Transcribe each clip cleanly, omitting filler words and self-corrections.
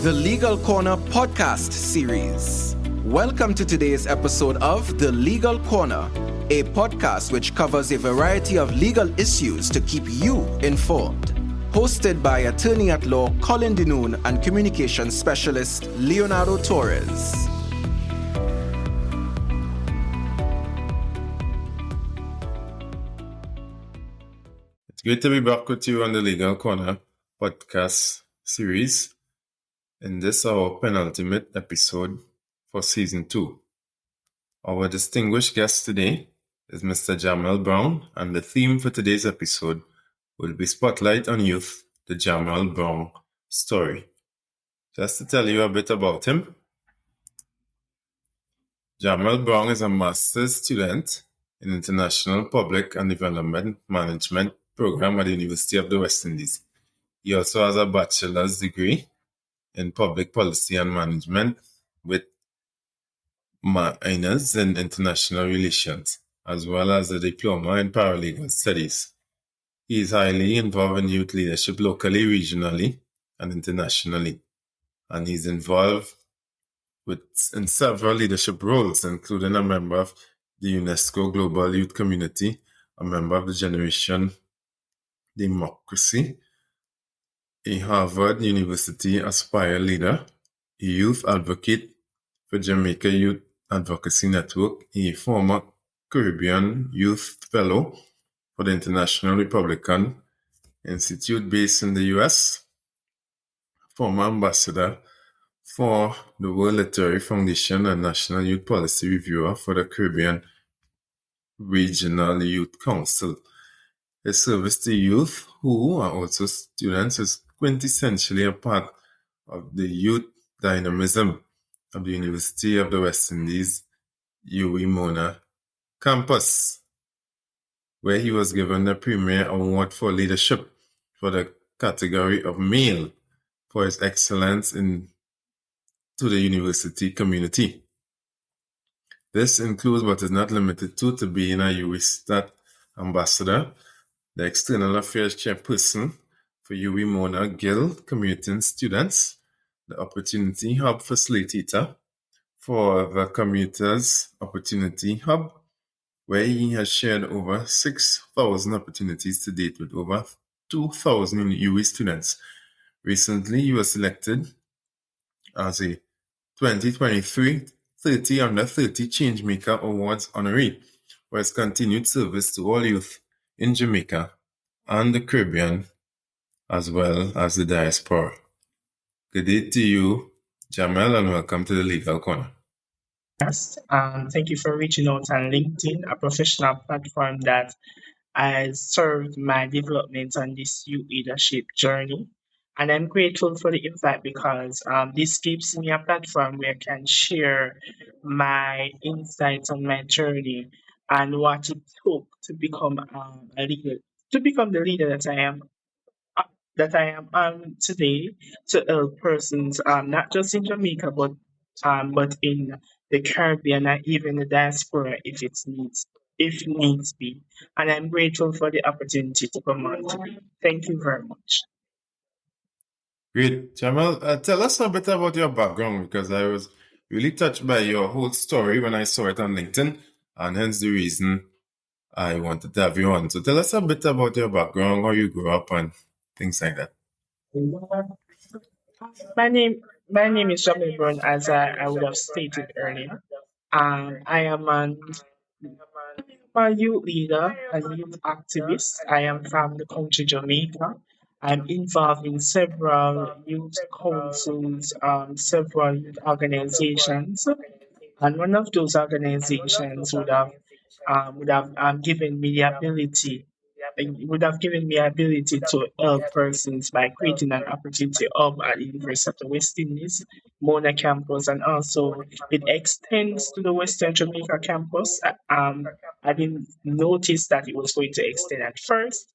the Legal Corner podcast series. Welcome to today's episode of The Legal Corner, a podcast which covers a variety of legal issues to keep you informed. Hosted by attorney at law Colin Dinoon and communications specialist Leonardo Torres. It's great to be back with you on the Legal Corner podcast series. In this, our penultimate episode for season 2. Our distinguished guest today is Mr. Jahmel Brown, and the theme for today's episode will be Spotlight on Youth, the Jahmel Brown Story. Just to tell you a bit about him, Jahmel Brown is a master's student in International Public and Development Management program at the University of the West Indies. He also has a bachelor's degree in Public Policy and Management with minors in International Relations, as well as a diploma in Paralegal Studies. He is highly involved in youth leadership locally, regionally, and internationally, and he's involved in several leadership roles, including a member of the UNESCO Global Youth Community, a member of the Generation Democracy, a Harvard University Aspire leader, a youth advocate for Jamaica Youth Advocacy Network, a former Caribbean Youth Fellow for the International Republican Institute based in the US, former ambassador for the World Literary Foundation and National Youth Policy Reviewer for the Caribbean Regional Youth Council. His service to youth, who are also students, is quintessentially a part of the youth dynamism of the University of the West Indies UWI Mona campus, where he was given the Premier Award for Leadership for the category of male for his excellence to the university community. This includes, but is not limited to being a UWI Stat Ambassador, the External Affairs Chairperson for UWI Mona Guild Commuting Students, the Opportunity Hub Facilitator for the Commuters Opportunity Hub, where he has shared over 6,000 opportunities to date with over 2,000 UWI students. Recently, he was selected as a 2023 30 Under 30 Changemaker Awards honoree for his continued service to all youth in Jamaica and the Caribbean, as well as the diaspora. Good day to you, Jahmel, and welcome to the Legal Corner. Yes, thank you for reaching out on LinkedIn, a professional platform that has served my development on this youth leadership journey. And I'm grateful for the invite because this gives me a platform where I can share my insights on my journey and what it took to become a leader, to become the leader that I am today, to help persons not just in Jamaica but in the Caribbean and even the diaspora if needs be. And I'm grateful for the opportunity to come on today. Thank you very much. Great. Jahmel, tell us a bit about your background, because I was really touched by your whole story when I saw it on LinkedIn, and hence the reason I wanted to have you on. So tell us a bit about your background, how you grew up, and things like that. My name is Jahmel Brown, as I would have stated earlier. I am a youth leader and youth activist. I am from the country Jamaica. I'm involved in several youth councils, several youth organizations, and one of those organizations would have given me the ability. It would have given me ability to help persons by creating an opportunity hub at the University of the West Indies, Mona campus, and also it extends to the Western Jamaica campus. I didn't notice that it was going to extend at first,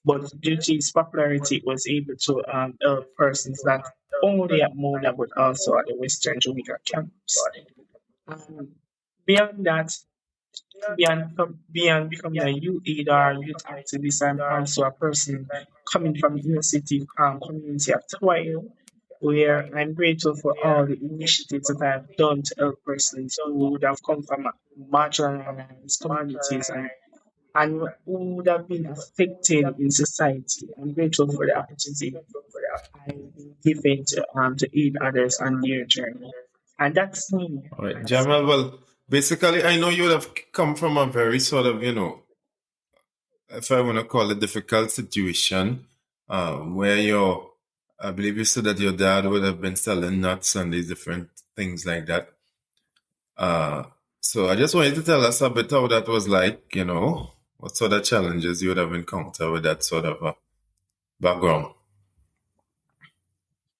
but due to its popularity, it was able to help persons not only at Mona but also at the Western Jamaica campus. Beyond that, beyond becoming a youth leader, youth activist, I'm also a person coming from the inner city community of Toyo. where I'm grateful for all the initiatives that I've done to help persons who would have come from marginalized communities and who would have been affected in society. I'm grateful for the opportunity I've been given to aid others on their journey. And that's me. All right, Jahmel, well, basically, I know you would have come from a very sort of, if I want to call it difficult situation, where I believe you said that your dad would have been selling nuts and these different things like that. So I just wanted to tell us a bit how that was like, what sort of challenges you would have encountered with that sort of background.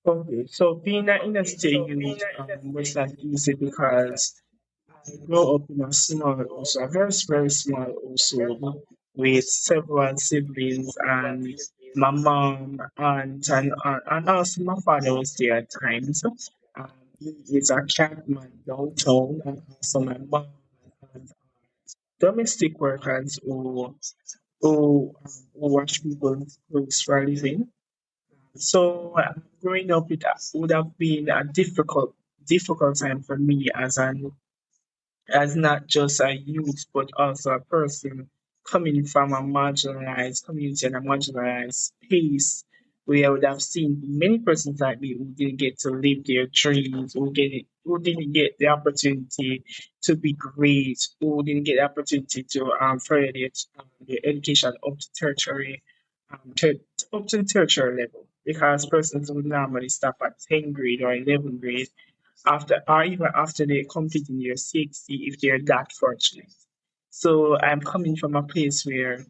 Okay, so being an inner state youth was not easy because I grew up in a small, also a very, very small household with several siblings and my mom, aunt, and also my father was there at times. He is a cabman downtown, and also my mom and domestic workers who wash people's clothes for a living. So growing up, it would have been a difficult time for me as not just a youth, but also a person coming from a marginalized community and a marginalized space where I would have seen many persons like me who didn't get to live their dreams, who didn't get the opportunity to be great, who didn't get the opportunity to further their education up to tertiary, up to the tertiary level, because persons would normally stop at 10th grade or 11th grade after or even after they complete in year 60 if they're that fortunate. So I'm coming from a place where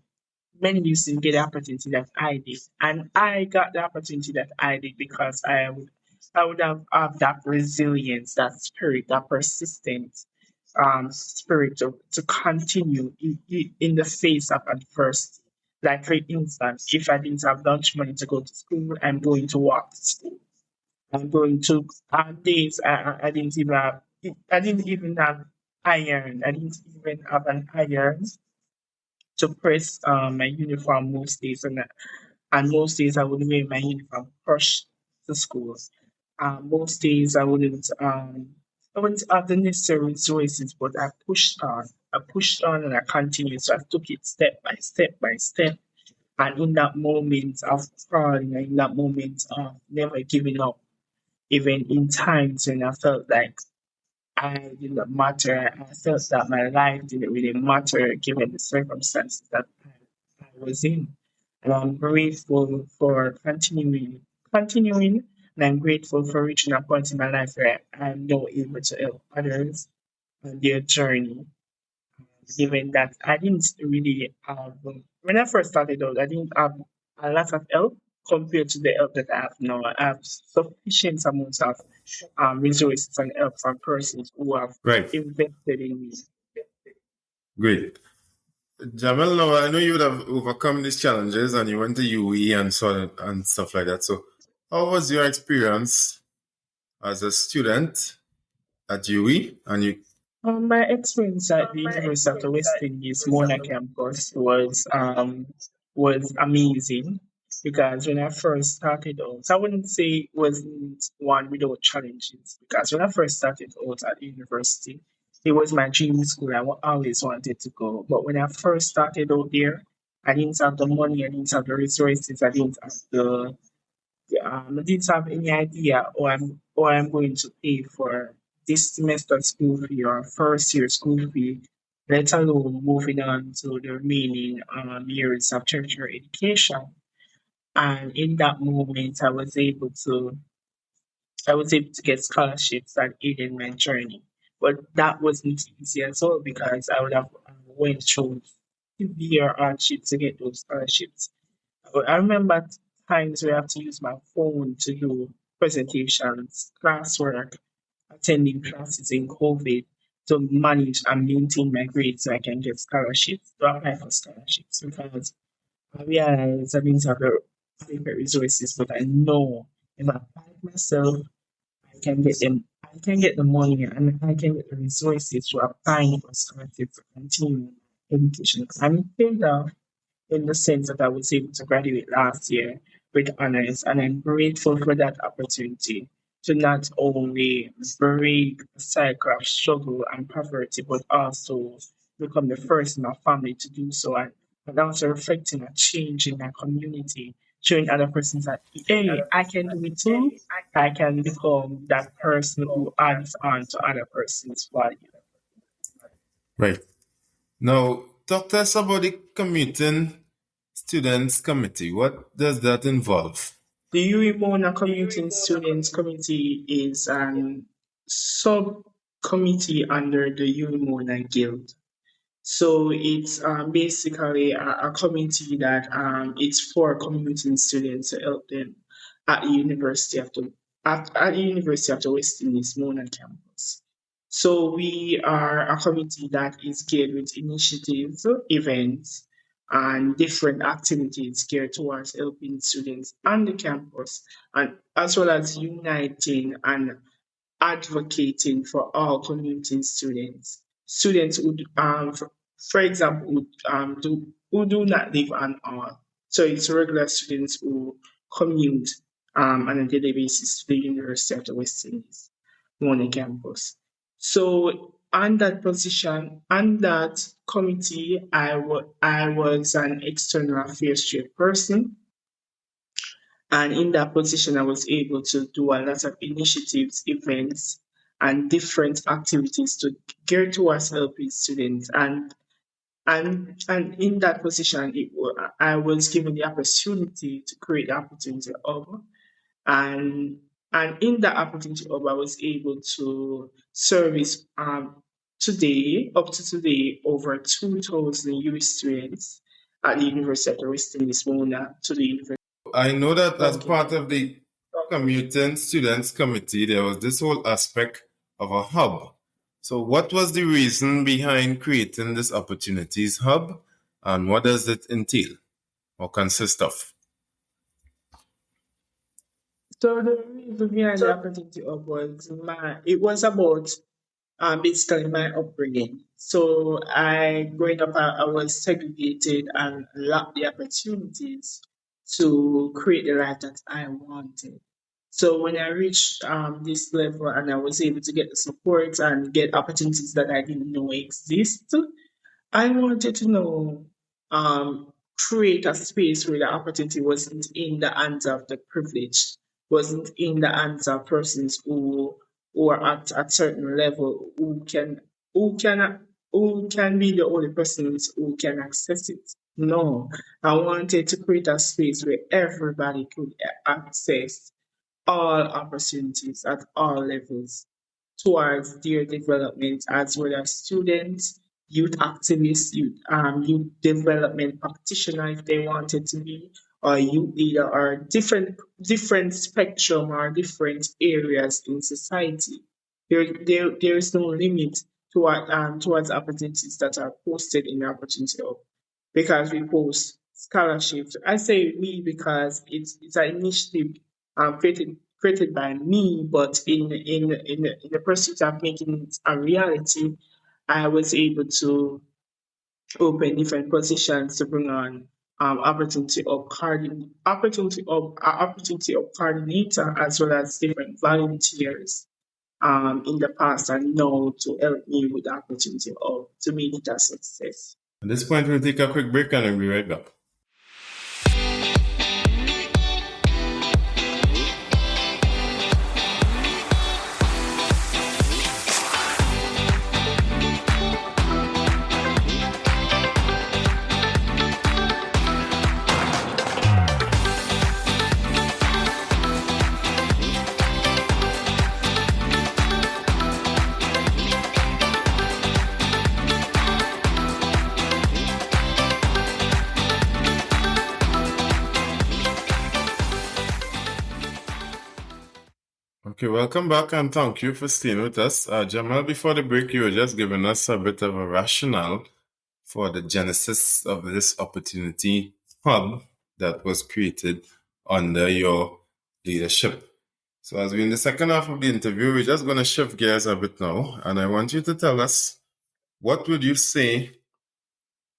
many used to get the opportunity that I did. And I got the opportunity that I did because I would have that resilience, that spirit, that persistent spirit to continue in the face of adversity. Like for instance, if I didn't have lunch money to go to school, I'm going to walk to school. I'm going to days I didn't even have iron. I didn't even have an iron to press my uniform most days, and most days I would wear my uniform crushed to school. Most days I wouldn't have the necessary resources, but I pushed on. I pushed on and I continued. So I took it step by step by step. And in that moment of crawling, and in that moment of never giving up, even in times when I felt like I did not matter, I felt that my life didn't really matter given the circumstances that I was in. And I'm grateful for continuing, and I'm grateful for reaching a point in my life where I'm now able to help others on their journey. Given that I didn't really have, when I first started out, I didn't have a lot of help compared to the help that I have now. I have sufficient amounts of resources and help from persons who have Right. invested in me. Great. Jahmel, now I know you would have overcome these challenges and you went to UE and stuff like that. So how was your experience as a student at UE? And My experience at the University of the West Indies Mona campus was amazing because when I first started out, I wouldn't say it wasn't one without challenges because when I first started out at the university, it was my dream school. Always wanted to go, but when I first started out there, I didn't have the money, I didn't have the resources, I didn't have I didn't have any idea or I'm going to pay for this semester school fee or first year school fee, let alone moving on to the remaining years of tertiary education. And in that moment, I was able to get scholarships that aided my journey. But that wasn't easy at all because I would have went through severe hardship to get those scholarships. I remember times where I have to use my phone to do presentations, classwork, attending classes in COVID to manage and maintain my grades so I can get scholarships, to apply for scholarships. Because I realize I didn't have the adequate resources, but I know if I apply myself, I can get the money and I can get the resources to apply for scholarships to continue my education. And it paid off in the sense that I was able to graduate last year with honors, and I'm grateful for that opportunity to not only break the cycle of struggle and poverty, but also become the first in our family to do so, and also reflecting a change in our community, showing other persons that, hey, I can do it too. I can become that person who adds on to other person's value. Right. Now, talk to us about the Commuting Students Committee. What does that involve? The UWMONA Commuting Students Committee is an subcommittee under the UWMONA Guild. So it's basically a committee that it's for commuting students to help them at the University of the West Indies Mona campus. So we are a committee that is geared with initiatives, events, and different activities geared towards helping students on the campus, and as well as uniting and advocating for all community students. Students who, for example, who do not live on all. So it's regular students who commute on a daily basis to the University of the West Indies, Mona campus. So on that position, on that committee, I was an external affairs chairperson, and in that position, I was able to do a lot of initiatives, events, and different activities to gear towards helping students. And in that position, I was given the opportunity to create the opportunity hub. And and in that opportunity hub, I was able to service up to today over 2,000 US students at the University of the West Indies, Mona, to the University. I know that as Okay. part of the Commuting Students Committee, there was this whole aspect of a hub. So, what was the reason behind creating this Opportunities Hub, and what does it entail or consist of? So the reason behind the opportunity hub it was about basically my upbringing. So growing up, I was segregated and lacked the opportunities to create the life that I wanted. So when I reached this level and I was able to get the support and get opportunities that I didn't know exist, I wanted to know, create a space where the opportunity wasn't in the hands of the privileged, wasn't in the hands of persons who are at a certain level, who can who can be the only persons who can access it. No, I wanted to create a space where everybody could access all opportunities at all levels towards their development, as well as students, youth activists, youth development practitioner if they wanted to be, or youth leader, or different spectrum or different areas in society. There is no limit towards opportunities that are posted in the Opportunity Hub, because we post scholarships. I say we because it's an initiative created by me, but in the pursuit of making it a reality, I was able to open different positions to bring on opportunity of coordinator, as well as different volunteers in the past and now to help me with the opportunity of to make it a success. At this point, we'll take a quick break and we'll be right back. Okay, welcome back and thank you for staying with us. Jahmel, before the break, you were just giving us a bit of a rationale for the genesis of this opportunity hub that was created under your leadership. So as we're in the second half of the interview, we're just going to shift gears a bit now, and I want you to tell us, what would you say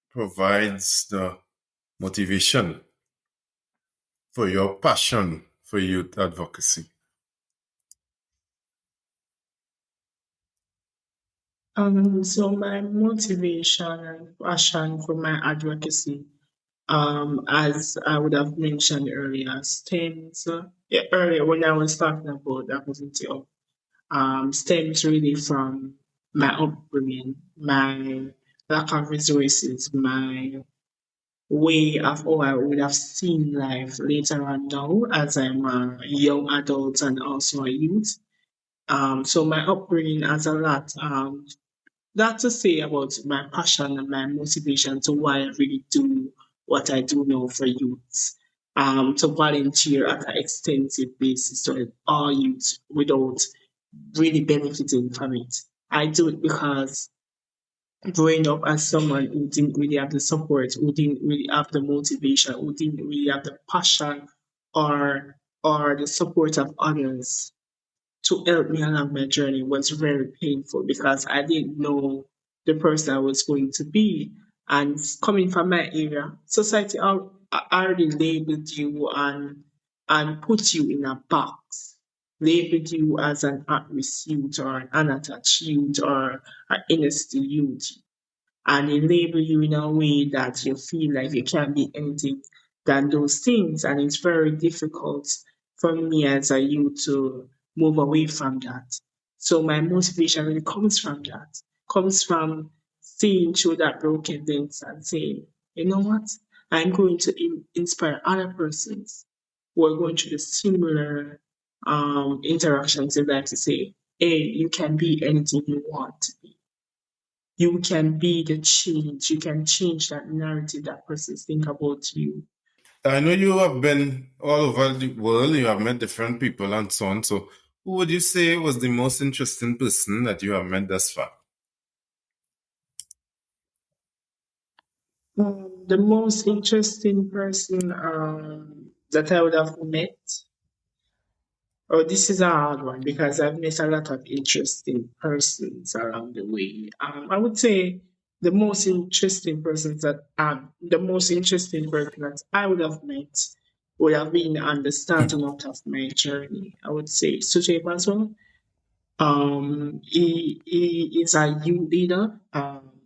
provides the motivation for your passion for youth advocacy? So my motivation and passion for my advocacy, as I would have mentioned earlier, stems earlier when I was talking about advocacy, stems really from my upbringing, my lack of resources, my way of how I would have seen life later on now as I'm a young adult and also a youth. So my upbringing has a lot. That to say about my passion and my motivation to why I really do what I do now for youths. To volunteer at an extensive basis to all youths without really benefiting from it. I do it because growing up as someone who didn't really have the support, who didn't really have the motivation, who didn't really have the passion or the support of others to help me along my journey was very painful because I didn't know the person I was going to be. And coming from my area, society already labeled you and put you in a box, labeled you as an at-risk youth or an unattached youth or an innocent youth, and they label you in a way that you feel like you can't be anything than those things. And it's very difficult for me as a youth to move away from that. So my motivation really comes from that, comes from seeing through that broken lens and saying, you know what, I'm going to inspire other persons who are going through the similar interactions in life to say, hey, you can be anything you want to be. You can be the change. You can change that narrative that persons think about you. I know you have been all over the world, you have met different people and so on. So who would you say was the most interesting person that you have met thus far? The most interesting person that I would have met, this is a hard one because I've met a lot of interesting persons along the way. I would say the most interesting persons that the most interesting person that I would have met would have been on the starting out of my journey. I would say Sujay Baswell. He is a youth leader.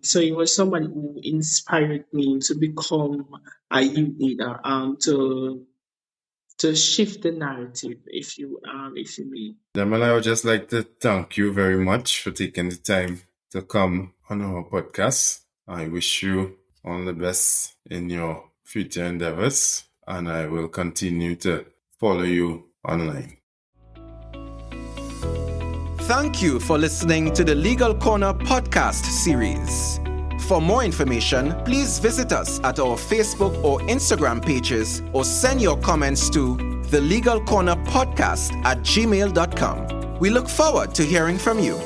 So he was someone who inspired me to become a youth leader. To shift the narrative, if you may. Jahmel, I would just like to thank you very much for taking the time to come on our podcast. I wish you all the best in your future endeavors, and I will continue to follow you online. Thank you for listening to the Legal Corner podcast series. For more information, please visit us at our Facebook or Instagram pages or send your comments to thelegalcornerpodcast@gmail.com. We look forward to hearing from you.